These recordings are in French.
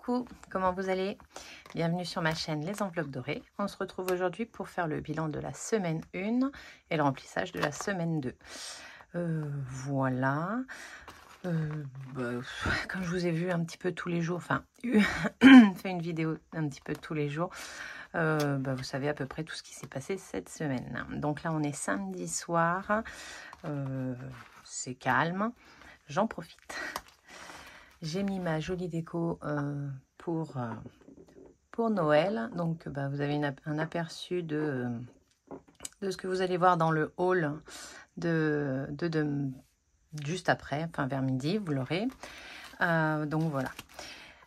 Coucou, comment vous allez? Bienvenue sur ma chaîne Les Enveloppes Dorées. On se retrouve aujourd'hui pour faire le bilan de la semaine 1 et le remplissage de la semaine 2. Voilà. Comme je vous ai vu un petit peu tous les jours, enfin, fait une vidéo un petit peu tous les jours, vous savez à peu près tout ce qui s'est passé cette semaine. Donc là, on est samedi soir. C'est calme. J'en profite. J'ai mis ma jolie déco pour Noël. Donc, vous avez un aperçu de ce que vous allez voir dans le hall juste après, enfin vers midi, vous l'aurez. Donc, voilà.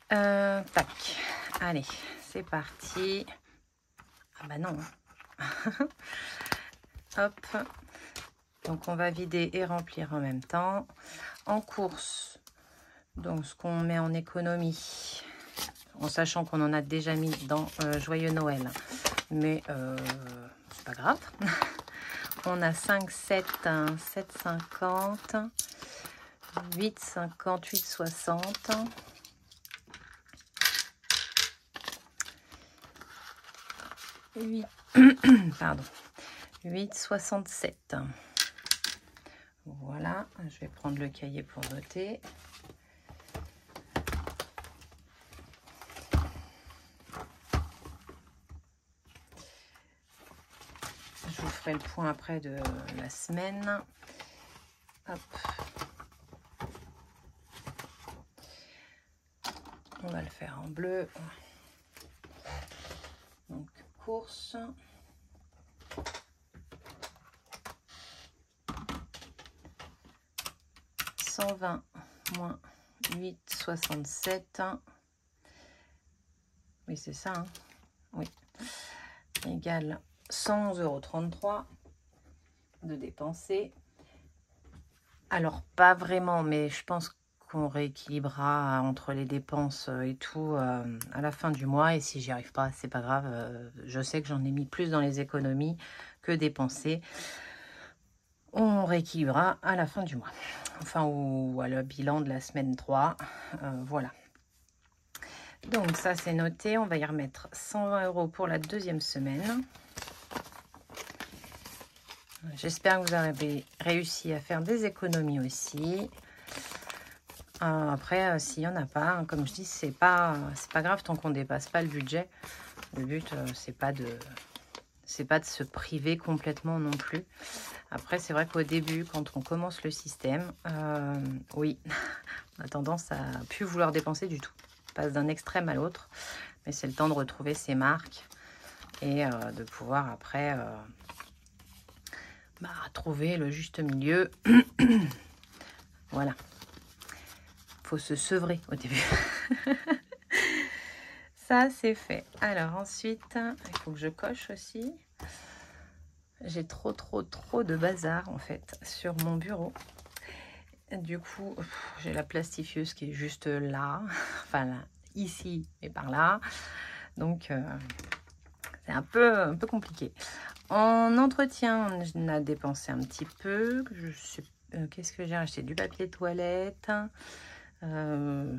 Tac. Allez, c'est parti. Ah bah non. Hop. Donc, on va vider et remplir en même temps. En course, donc ce qu'on met en économie, en sachant qu'on en a déjà mis dans Joyeux Noël, mais c'est pas grave. On a 5, 7, 7,50, 8,50, 8,60. Pardon, 8,67. Voilà, je vais prendre le cahier pour noter. Je vous ferai le point après de la semaine. Hop. On va le faire en bleu. Donc, course. $120 moins 8,67. Oui, c'est ça. Hein, oui. Égale 111,33 € de dépenser. Alors, pas vraiment, mais je pense qu'on rééquilibrera entre les dépenses et tout à la fin du mois. Et si j'y arrive pas, c'est pas grave. Je sais que j'en ai mis plus dans les économies que dépensé. On rééquilibrera à la fin du mois. Enfin, ou à le bilan de la semaine 3. Voilà. Donc, ça, c'est noté. On va y remettre 120 € pour la deuxième semaine. J'espère que vous avez réussi à faire des économies aussi. Après, s'il n'y en a pas, comme je dis, c'est pas grave tant qu'on ne dépasse pas le budget. Le but, c'est pas de se priver complètement non plus. Après, c'est vrai qu'au début, quand on commence le système, oui, on a tendance à ne plus vouloir dépenser du tout. On passe d'un extrême à l'autre, mais c'est le temps de retrouver ses marques et de pouvoir après trouver le juste milieu. Voilà. Faut se sevrer au début. Ça, c'est fait. Alors ensuite, il faut que je coche aussi. J'ai trop de bazar en fait sur mon bureau. Du coup, j'ai la plastifieuse qui est juste là, enfin là, ici et par là. Donc, c'est un peu compliqué. En entretien, on a dépensé un petit peu. Qu'est-ce que j'ai acheté? Du papier toilette, du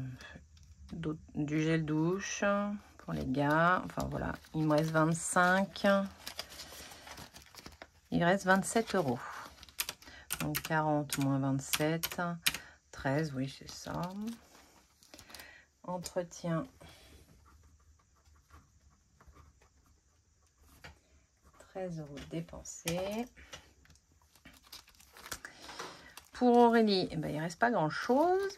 gel douche pour les gars. Enfin voilà, il me reste 25. Il reste 27 €. Donc 40 moins 27, 13, oui c'est ça. Entretien. 13 € dépensés. Pour Aurélie, il ne reste pas grand chose.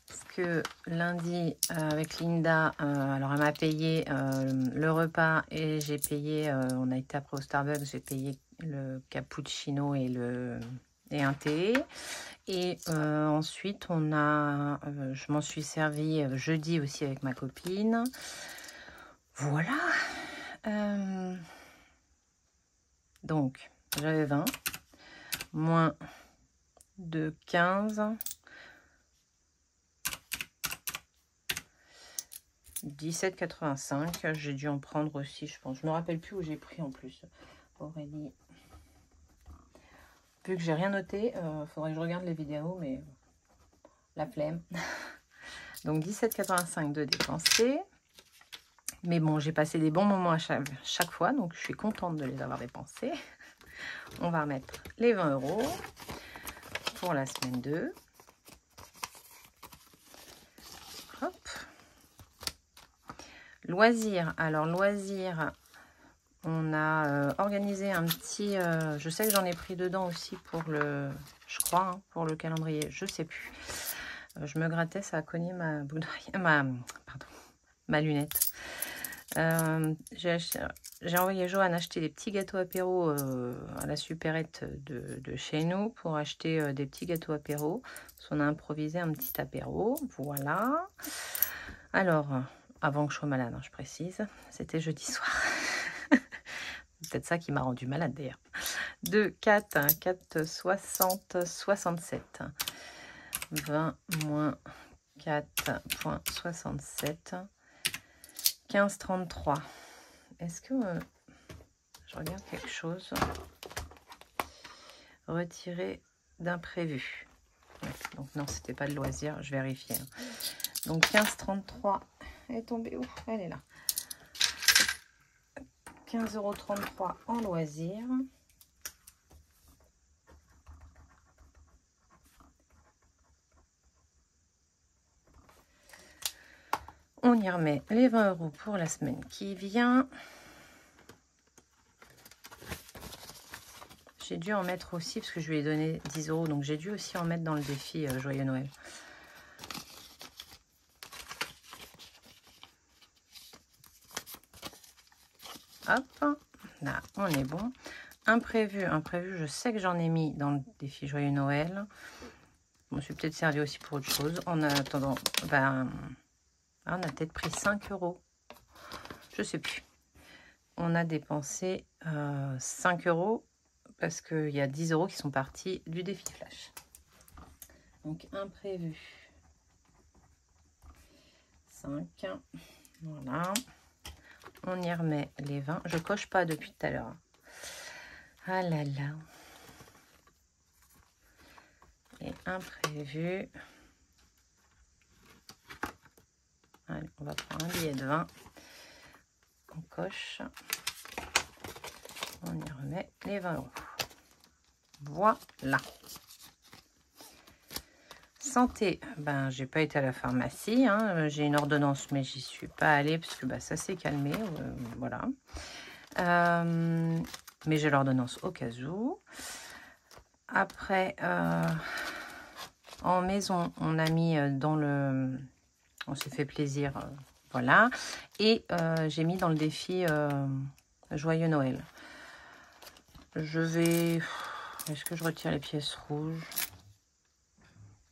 Parce que lundi, avec Linda, alors elle m'a payé le repas et j'ai payé, on a été après au Starbucks, j'ai payé le cappuccino et un thé. Et ensuite, je m'en suis servi jeudi aussi avec ma copine. Voilà. Donc, j'avais 20, moins de 15, 17,85. J'ai dû en prendre aussi, je pense. Je me rappelle plus où j'ai pris en plus. Aurélie. Vu que j'ai rien noté, faudrait que je regarde les vidéos, mais la flemme. Donc 17,85 de dépensés. Mais bon, j'ai passé des bons moments à chaque fois, donc je suis contente de les avoir dépensés. On va remettre les 20 € pour la semaine 2. Hop. Loisirs. Alors, loisirs, on a organisé un petit... je sais que j'en ai pris dedans aussi pour le... Je crois, hein, pour le calendrier. Je sais plus. Je me grattais, ça a cogné ma lunette. J'ai envoyé Johan acheter des petits gâteaux apéro à la supérette de chez nous pour acheter des petits gâteaux apéro. On a improvisé un petit apéro, voilà. Alors, avant que je sois malade, hein, je précise, c'était jeudi soir. C'est peut-être ça qui m'a rendu malade d'ailleurs. 2, 4, 4, 60, 67. 20 moins 4,67. 15,33. Est-ce que je regarde quelque chose? Retirer d'imprévu. Ouais, donc non, c'était pas de loisir, je vérifie. Hein. Donc 15,33. Elle est tombée où? Elle est là. 15,33 € en loisir. On y remet les 20 € pour la semaine qui vient. J'ai dû en mettre aussi, parce que je lui ai donné 10 €, donc j'ai dû aussi en mettre dans le défi Joyeux Noël. Hop, là, on est bon. Imprévu, je sais que j'en ai mis dans le défi Joyeux Noël. Je me suis peut-être servi aussi pour autre chose. En attendant, ben, on a peut-être pris 5 €. Je sais plus. On a dépensé 5 € parce qu'il y a 10 € qui sont partis du défi flash. Donc imprévu. 5. Voilà. On y remet les 20. Je coche pas depuis tout à l'heure. Ah là là. Et imprévu. Allez, on va prendre un billet de 20. On coche. On y remet les 20 €. Voilà. Santé, ben j'ai pas été à la pharmacie, hein. J'ai une ordonnance mais j'y suis pas allée parce que ça s'est calmé, voilà. Mais j'ai l'ordonnance au cas où. Après, en maison, on a mis dans le... On s'est fait plaisir, voilà. Et j'ai mis dans le défi Joyeux Noël. Je vais... Est-ce que je retire les pièces rouges?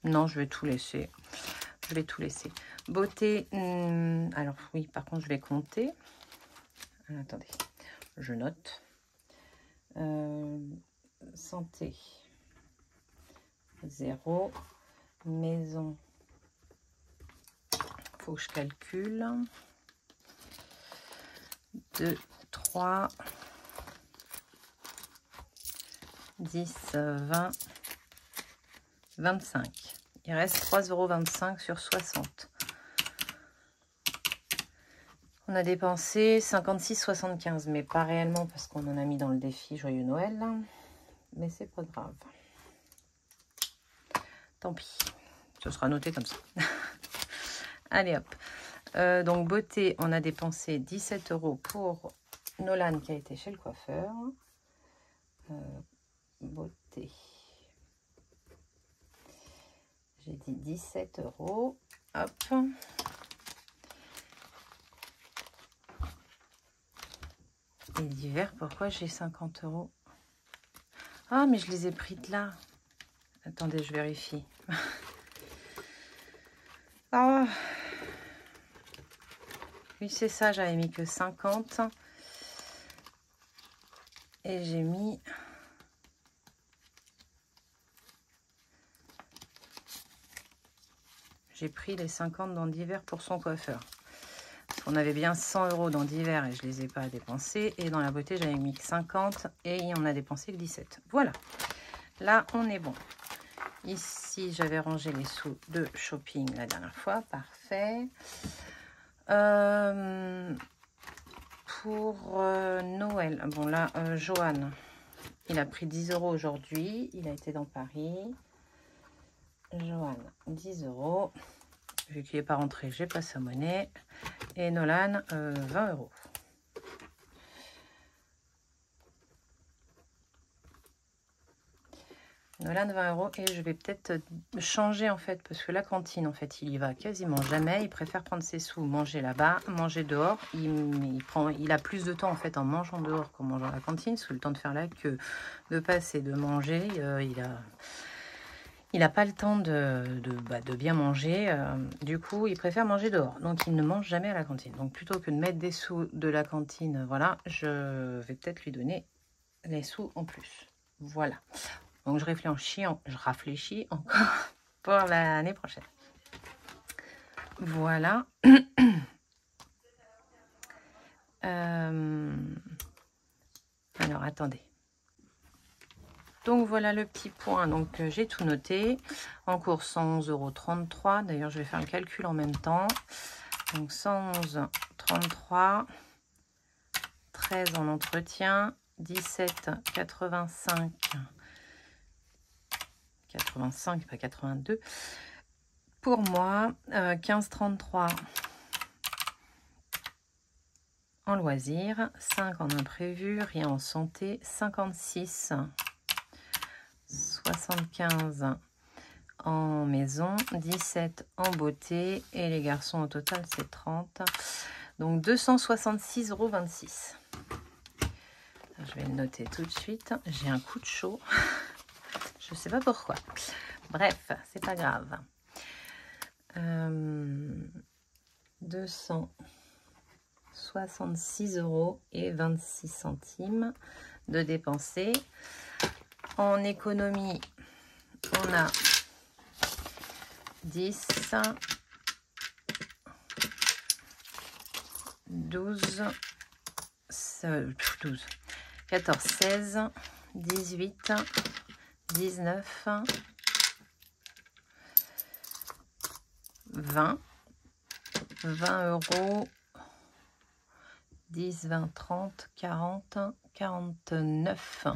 Non, je vais tout laisser. Je vais tout laisser. Beauté, alors oui, par contre, je vais compter. Attendez, je note. Santé, 0. Maison, faut que je calcule. 2, 3, 10, 20, 25. Il reste 3,25 € sur 60. On a dépensé 56,75, mais pas réellement parce qu'on en a mis dans le défi Joyeux Noël. Mais c'est pas grave. Tant pis. Ce sera noté comme ça. Allez hop. Donc beauté, on a dépensé 17 € pour Nolan qui a été chez le coiffeur. Beauté. J'ai dit 17 €. Hop. Et l'hiver, pourquoi j'ai 50 €? Ah, mais je les ai pris de là. Attendez, je vérifie. Ah. Oui, c'est ça, j'avais mis que 50. Et j'ai mis... J'ai pris les 50 dans d'hiver pour son coiffeur. On avait bien 100 € dans d'hiver et je ne les ai pas dépensés. Et dans la beauté, j'avais mis que 50 et on a dépensé que 17. Voilà. Là, on est bon. Ici, j'avais rangé les sous de shopping la dernière fois. Parfait. Pour Noël, bon là, Johan, il a pris 10 € aujourd'hui. Il a été dans Paris. Johan, 10 €. Vu qu'il n'est pas rentré, j'ai pas sa monnaie. Et Nolan, 20 €. Nolan, 20 € et je vais peut-être changer en fait, parce que la cantine, en fait, il y va quasiment jamais. Il préfère prendre ses sous, manger là-bas, manger dehors. Il a plus de temps en fait en mangeant dehors qu'en mangeant à la cantine, parce que le temps de faire la queue, de passer, de manger, il n'a pas le temps de bien manger. Du coup, il préfère manger dehors. Donc, il ne mange jamais à la cantine. Donc, plutôt que de mettre des sous de la cantine, voilà, je vais peut-être lui donner les sous en plus. Voilà. Donc, je réfléchis encore pour l'année prochaine. Voilà. Alors, attendez. Donc, voilà le petit point. Donc, j'ai tout noté. En cours, 111,33 €. D'ailleurs, je vais faire le calcul en même temps. Donc, 111,33 €. 13 en entretien. 17,85 €. 85, pas 82. Pour moi, 15,33 € en loisirs, 5 en imprévu, rien en santé, 56, 75 en maison, 17 en beauté et les garçons au total c'est 30. Donc 266,26 €. Je vais le noter tout de suite. J'ai un coup de chaud. Je sais pas pourquoi. Bref, c'est pas grave. 266,26 € de dépenser. En économie, on a 10, 12, 14, 16, 18, 19, 20 €, 10, 20, 30, 40, 49.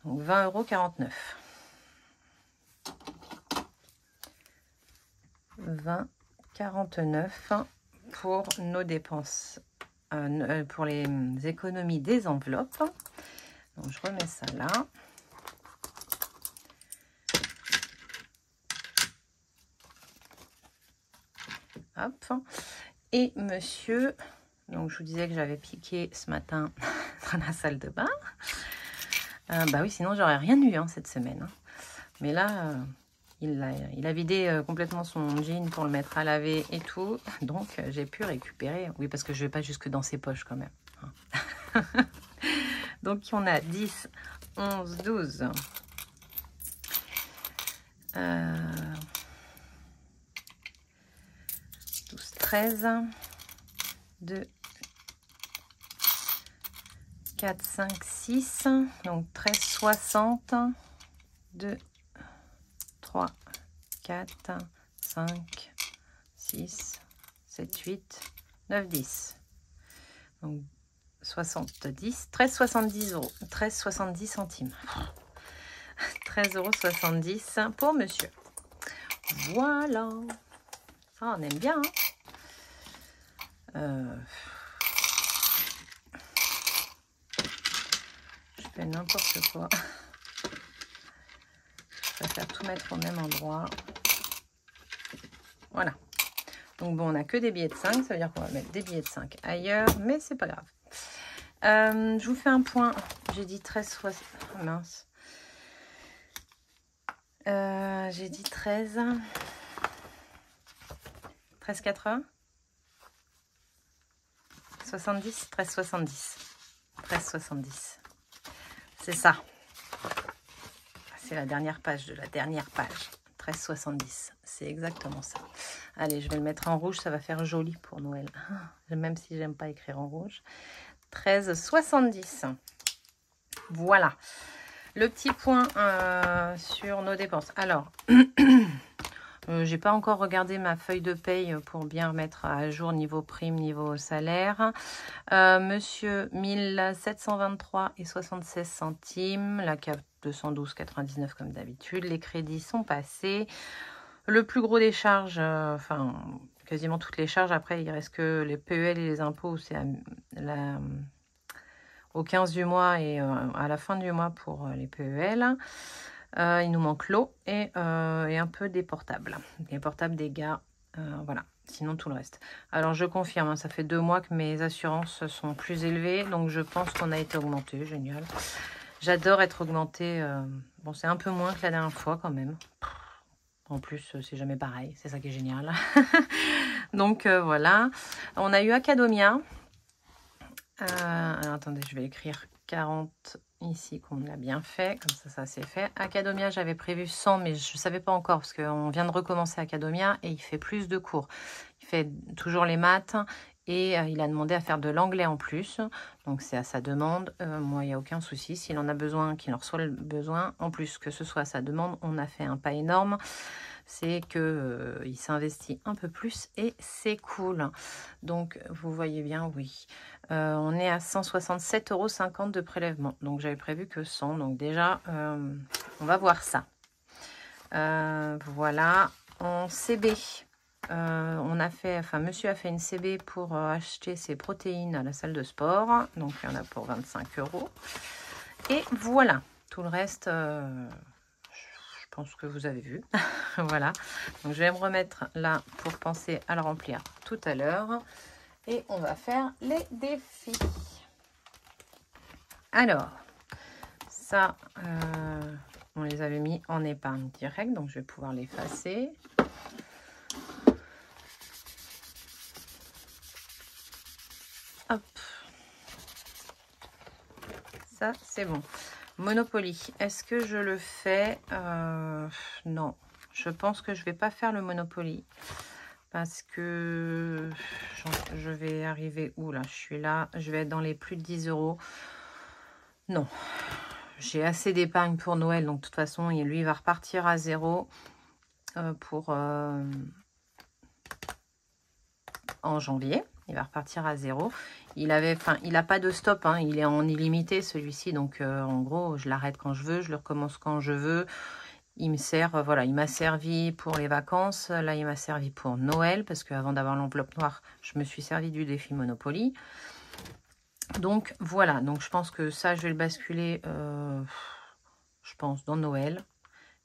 Donc 20,49 €. 20,49 € pour nos dépenses, pour les économies des enveloppes. Donc je remets ça là. Hop. Et monsieur, donc je vous disais que j'avais piqué ce matin dans la salle de bain. Bah oui, sinon j'aurais rien eu hein, cette semaine. Hein. Mais là, il a vidé complètement son jean pour le mettre à laver et tout. Donc j'ai pu récupérer. Oui, parce que je vais pas jusque dans ses poches quand même. Hein. Donc on a 10, 11, 12. 12, 13. 2, 4, 5, 6. Donc 13, 60. 2, 3, 4, 5, 6, 7, 8, 9, 10. Donc 70, 13,70 €, 13,70 centimes. 13,70 € pour monsieur. Voilà. Ah, on aime bien. Hein. Je fais n'importe quoi. Je préfère tout mettre au même endroit. Voilà. Donc bon, on n'a que des billets de 5. Ça veut dire qu'on va mettre des billets de 5 ailleurs. Mais c'est pas grave. Je vous fais un point. J'ai dit 13,60. Oh, mince. J'ai dit 13. 13,80. 70. 13,70. 13,70. C'est ça. C'est la dernière page de la dernière page. 13,70. C'est exactement ça. Allez, je vais le mettre en rouge. Ça va faire joli pour Noël. Même si j'aime pas écrire en rouge. 13,70. Voilà. Le petit point sur nos dépenses. Alors, j'ai pas encore regardé ma feuille de paye pour bien remettre à jour niveau prime, niveau salaire. Monsieur 1723 et 76 centimes. La CAF 212,99 comme d'habitude. Les crédits sont passés. Le plus gros des charges, enfin quasiment toutes les charges. Après, il reste que les PEL et les impôts. C'est au 15 du mois et à la fin du mois pour les PEL. Il nous manque l'eau et un peu des portables. Des portables, des gars, voilà. Sinon, tout le reste. Alors, je confirme, hein, ça fait 2 mois que mes assurances sont plus élevées. Donc, je pense qu'on a été augmenté. Génial. J'adore être augmenté. Bon, c'est un peu moins que la dernière fois quand même. En plus, c'est jamais pareil. C'est ça qui est génial. Donc, voilà. On a eu Academia. Alors, attendez, je vais écrire 40 ici qu'on a bien fait. Comme ça c'est fait. Academia, j'avais prévu 100, mais je ne savais pas encore parce qu'on vient de recommencer Academia et il fait plus de cours. Il fait toujours les maths et il a demandé à faire de l'anglais en plus. Donc, c'est à sa demande. Moi, il n'y a aucun souci. S'il en a besoin, qu'il en reçoit le besoin. En plus, que ce soit à sa demande, on a fait un pas énorme. C'est que il s'investit un peu plus et c'est cool. Donc, vous voyez bien, oui. On est à 167,50 € de prélèvement. Donc, j'avais prévu que 100. Donc, déjà, on va voir ça. Voilà. En CB, monsieur a fait une CB pour acheter ses protéines à la salle de sport. Donc, il y en a pour 25 €. Et voilà. Tout le reste, je pense que vous avez vu. Voilà. Donc, je vais me remettre là pour penser à le remplir tout à l'heure. Et on va faire les défis. Alors, ça, on les avait mis en épargne directe. Donc, je vais pouvoir l'effacer. Hop. Ça, c'est bon. Monopoly. Est-ce que je le fais? Non. Je pense que je ne vais pas faire le Monopoly. Parce que je vais arriver où là? Je suis là. Je vais être dans les plus de 10 €. Non. J'ai assez d'épargne pour Noël. Donc, de toute façon, lui, il va repartir à 0 pour en janvier. Il va repartir à 0. Il n'a pas de stop. Hein, il est en illimité, celui-ci. Donc, en gros, je l'arrête quand je veux. Je le recommence quand je veux. Il me sert, voilà, il m'a servi pour les vacances. Là, il m'a servi pour Noël. Parce qu'avant d'avoir l'enveloppe noire, je me suis servi du défi Monopoly. Donc, voilà. Donc, je pense que ça, je vais le basculer, je pense, dans Noël.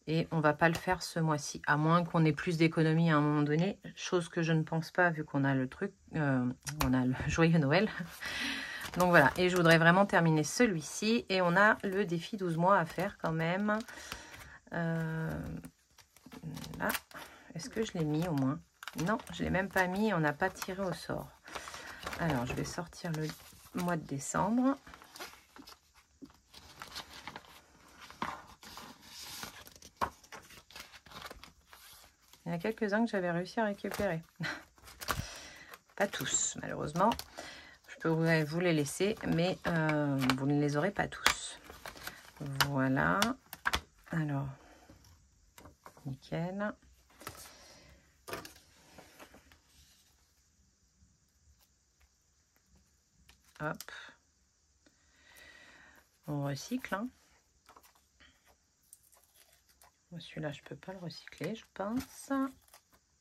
Et on ne va pas le faire ce mois-ci, à moins qu'on ait plus d'économies à un moment donné, chose que je ne pense pas vu qu'on a le truc, on a le joyeux Noël. Donc voilà, et je voudrais vraiment terminer celui-ci. Et on a le défi 12 mois à faire quand même. Là, est-ce que je l'ai mis au moins? Non, je ne l'ai même pas mis, on n'a pas tiré au sort. Alors, je vais sortir le mois de décembre. Il y en a quelques-uns que j'avais réussi à récupérer. Pas tous, malheureusement. Je peux vous les laisser, mais vous ne les aurez pas tous. Voilà. Alors, nickel. Hop. On recycle. Hein. Celui-là, je ne peux pas le recycler, je pense.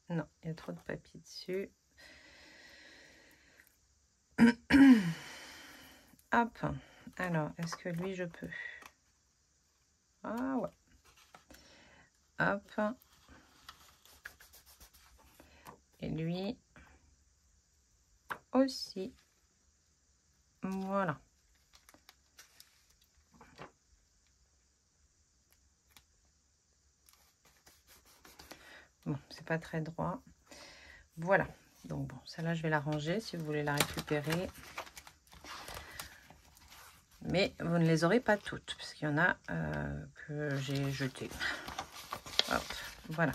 Non, il y a trop de papier dessus. Hop. Alors, est-ce que lui, je peux? Ah ouais. Hop. Et lui aussi. Voilà. Bon, c'est pas très droit. Voilà. Donc bon, celle-là, je vais la ranger si vous voulez la récupérer. Mais vous ne les aurez pas toutes, parce qu'il y en a que j'ai jetées. Hop, voilà.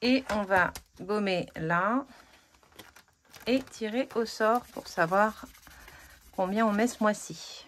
Et on va gommer là et tirer au sort pour savoir combien on met ce mois-ci.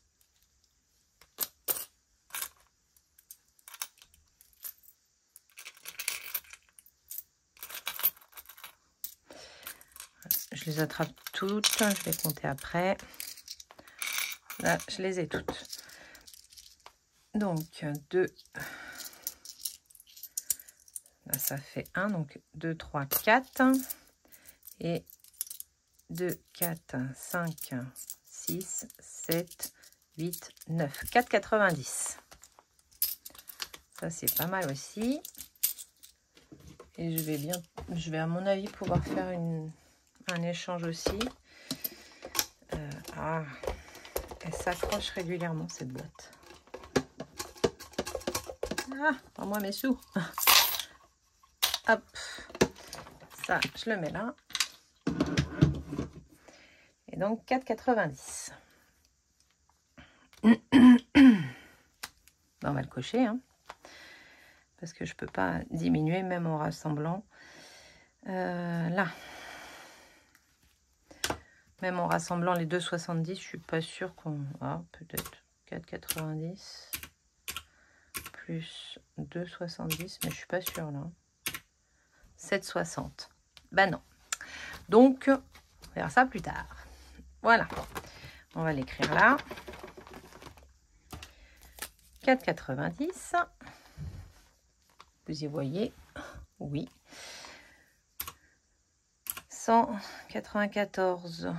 je les attrape toutes. Je vais compter après. Là, je les ai toutes. Donc, 2. Là, ça fait 1. Donc, 2, 3, 4. Et 2, 4, 5, 6, 7, 8, 9. 4,90. Ça, c'est pas mal aussi. Et je vais à mon avis pouvoir faire un échange aussi. Elle s'accroche régulièrement cette boîte. Ah, prends-moi mes sous. Hop, ça, je le mets là. Et donc 4,90. On va le cocher, hein, parce que je peux pas diminuer même en rassemblant. Là, même en rassemblant les 2,70, je suis pas sûre qu'on... Ah, peut-être 4,90 plus 2,70, mais je suis pas sûre là. 7,60. Ben non. Donc, on verra ça plus tard. Voilà. On va l'écrire là. 4,90. Vous y voyez? Oui. 194.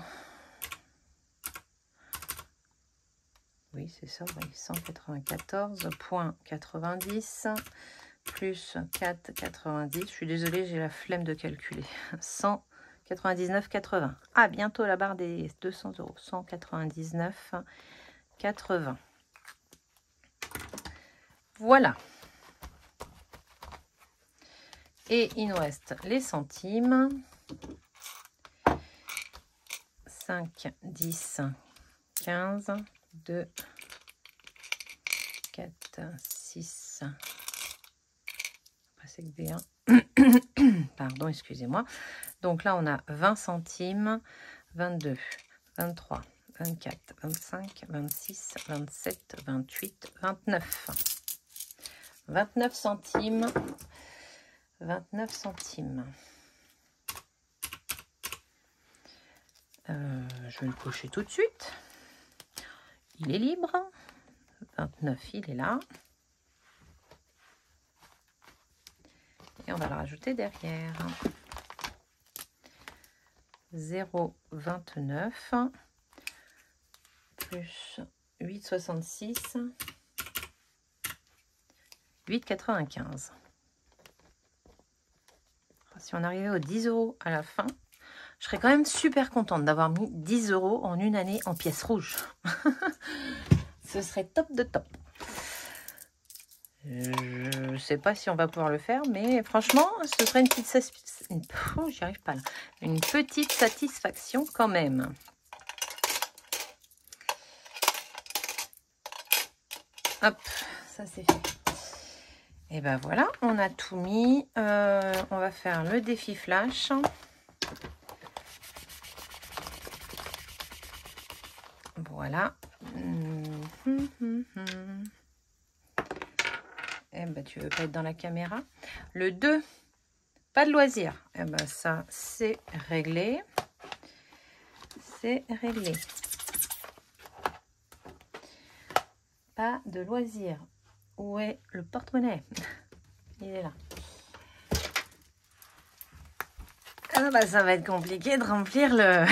Oui, c'est ça. Oui. 194,90 plus 4,90. Je suis désolée, j'ai la flemme de calculer. 199,80. Ah, bientôt la barre des 200 euros. 199,80. Voilà. Et il nous reste les centimes. 5, 10, 15, 2, 4, 6. Après, c'est que des 1. Pardon, excusez-moi. Donc là, on a 20 centimes, 22, 23, 24, 25, 26, 27, 28, 29. 29 centimes. 29 centimes. Je vais le cocher tout de suite. Il est libre. 29, il est là. Et on va le rajouter derrière. 0,29 plus 8,66. 8,95. Si on arrivait aux 10 euros à la fin, je serais quand même super contente d'avoir mis 10 euros en une année en pièces rouges. Ce serait top de top. Je ne sais pas si on va pouvoir le faire, mais franchement, ce serait une petite satisfaction quand même. Hop, ça c'est fait. Et ben voilà, on a tout mis. On va faire le défi flash. Voilà. Eh ben, tu veux pas être dans la caméra. Le 2, pas de loisir. Eh ben, ça, c'est réglé. C'est réglé. Pas de loisir. Où est le porte-monnaie? Il est là. Ah bah, ça va être compliqué de remplir le...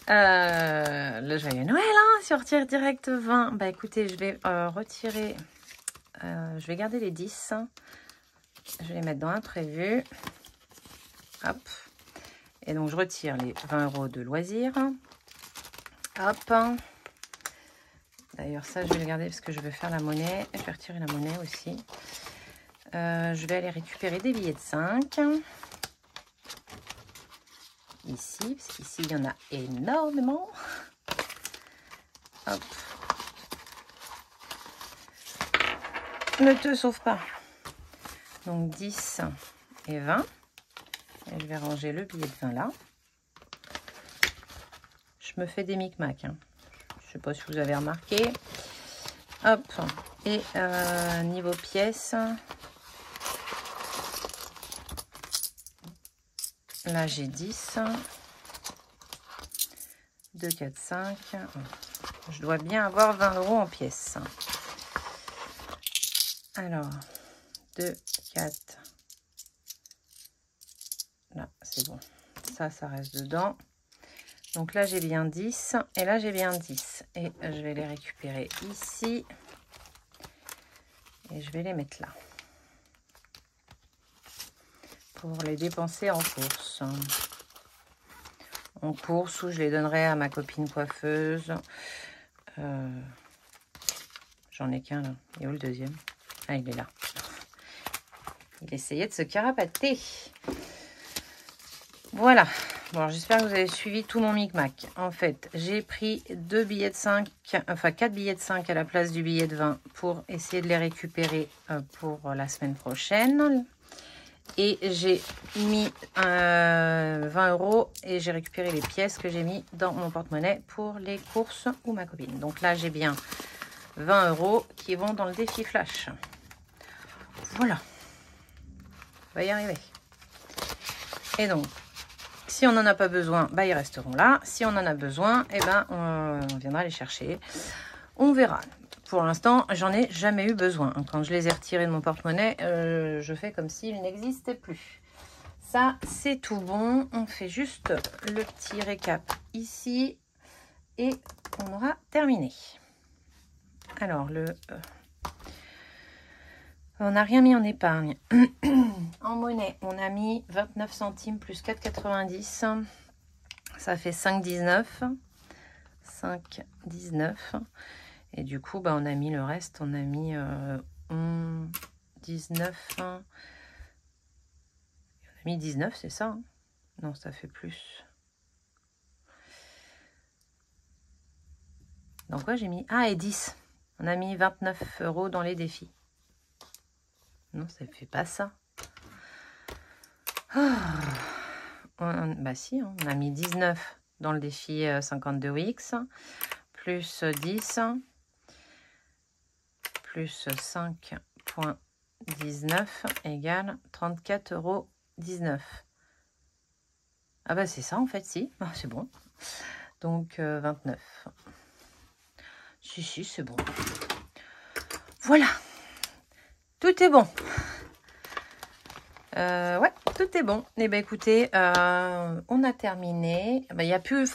le joyeux Noël, hein, sortir direct 20. Bah écoutez, je vais retirer, je vais garder les 10. Je vais les mettre dans imprévu. Hop. Et donc je retire les 20 euros de loisirs. Hop. D'ailleurs ça je vais le garder parce que je veux faire la monnaie. Je vais retirer la monnaie aussi. Je vais aller récupérer des billets de 5. Ici, parce qu'ici, il y en a énormément. Hop. Ne te sauve pas. Donc, 10 et 20. Et je vais ranger le billet de 20 là. Je me fais des micmacs. Hein. Je ne sais pas si vous avez remarqué. Hop. Et niveau pièces... Là, j'ai 10. 2, 4, 5. Je dois bien avoir 20 € en pièces. Alors, 2, 4. Là, c'est bon. Ça reste dedans. Donc là, j'ai bien 10. Et là, j'ai bien 10. Et je vais les récupérer ici. Et je vais les mettre là. Pour les dépenser en course. En course, où je les donnerai à ma copine coiffeuse. J'en ai qu'un là. Et où le deuxième? Ah, il est là. Il essayait de se carapater. Voilà. Bon, j'espère que vous avez suivi tout mon micmac. En fait, j'ai pris 2 billets de 5, enfin 4 billets de 5 à la place du billet de 20 pour essayer de les récupérer pour la semaine prochaine. Et j'ai mis 20 € et j'ai récupéré les pièces que j'ai mis dans mon porte-monnaie pour les courses ou ma copine. Donc là, j'ai bien 20 € qui vont dans le défi flash. Voilà. On va y arriver. Et donc, si on n'en a pas besoin, bah, ils resteront là. Si on en a besoin, eh ben, on viendra les chercher. On verra. Pour l'instant, j'en ai jamais eu besoin. Quand je les ai retirés de mon porte-monnaie, je fais comme s'ils n'existaient plus. Ça, c'est tout bon. On fait juste le petit récap ici et on aura terminé. Alors, on n'a rien mis en épargne. En monnaie, on a mis 29 centimes plus 4,90. Ça fait 5,19. 5,19. Et du coup, bah, on a mis le reste. On a mis 19. On a mis 19, c'est ça, hein? Non, ça fait plus. Donc, quoi, j'ai mis... Ah, et 10. On a mis 29 € dans les défis. Non, ça ne fait pas ça. Bah si, hein, on a mis 19 dans le défi 52X, plus 10, plus 5,19 égale 34,19 €. Ah bah c'est ça en fait, si, ah, c'est bon. Donc 29. Si, c'est bon. Voilà. Tout est bon. Ouais, tout est bon. Eh bien, écoutez, on a terminé. Il n'y a plus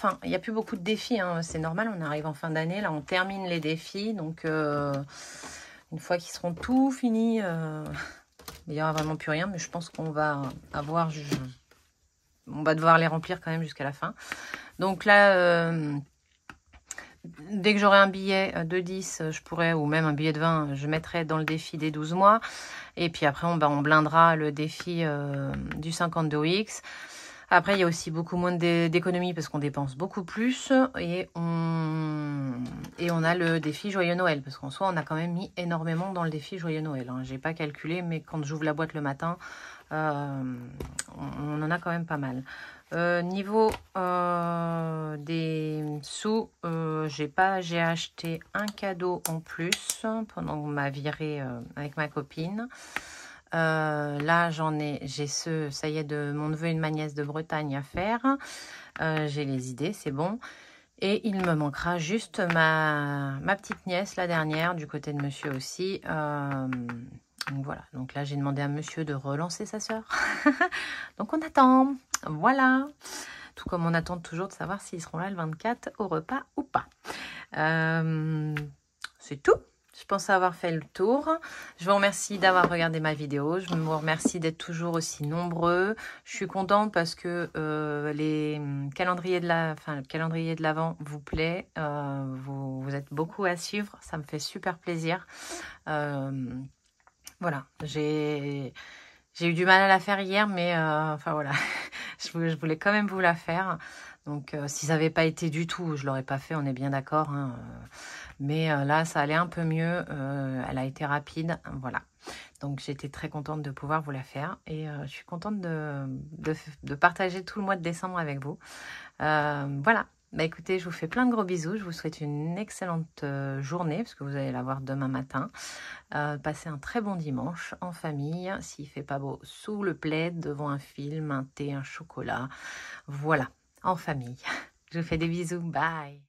beaucoup de défis, hein. C'est normal, on arrive en fin d'année. Là, on termine les défis. Donc, une fois qu'ils seront tout finis, il n'y aura vraiment plus rien. Mais je pense qu'on va avoir... On va devoir les remplir quand même jusqu'à la fin. Donc là... dès que j'aurai un billet de 10, je pourrais, ou même un billet de 20, je mettrai dans le défi des 12 mois. Et puis après, on blindera le défi du 52X. Après, il y a aussi beaucoup moins d'économies parce qu'on dépense beaucoup plus. Et on a le défi Joyeux Noël. Parce qu'en soi, on a quand même mis énormément dans le défi Joyeux Noël, hein. Je n'ai pas calculé, mais quand j'ouvre la boîte le matin, on en a quand même pas mal. Niveau des sous, j'ai acheté un cadeau en plus pendant ma virée avec ma copine. Là, j'ai ça y est, de mon neveu et de ma nièce de Bretagne à faire. J'ai les idées, c'est bon. Et il me manquera juste ma petite nièce, la dernière, du côté de monsieur aussi. Donc voilà, donc là j'ai demandé à monsieur de relancer sa sœur. Donc on attend, voilà. Tout comme on attend toujours de savoir s'ils seront là le 24 au repas ou pas. C'est tout. Je pense avoir fait le tour. Je vous remercie d'avoir regardé ma vidéo. Je vous remercie d'être toujours aussi nombreux. Je suis contente parce que le calendrier de l'Avent vous plaît. Vous êtes beaucoup à suivre. Ça me fait super plaisir. Voilà. J'ai eu du mal à la faire hier, mais enfin voilà. je voulais quand même vous la faire. Donc, si ça n'avait pas été du tout, je ne l'aurais pas fait, on est bien d'accord, hein. Mais là, ça allait un peu mieux. Elle a été rapide, voilà. Donc, j'étais très contente de pouvoir vous la faire. Et je suis contente de partager tout le mois de décembre avec vous. Voilà. Bah écoutez, je vous fais plein de gros bisous. Je vous souhaite une excellente journée, parce que vous allez la voir demain matin. Passez un très bon dimanche en famille. S'il fait pas beau, sous le plaid, devant un film, un thé, un chocolat. Voilà, en famille. Je vous fais des bisous. Bye.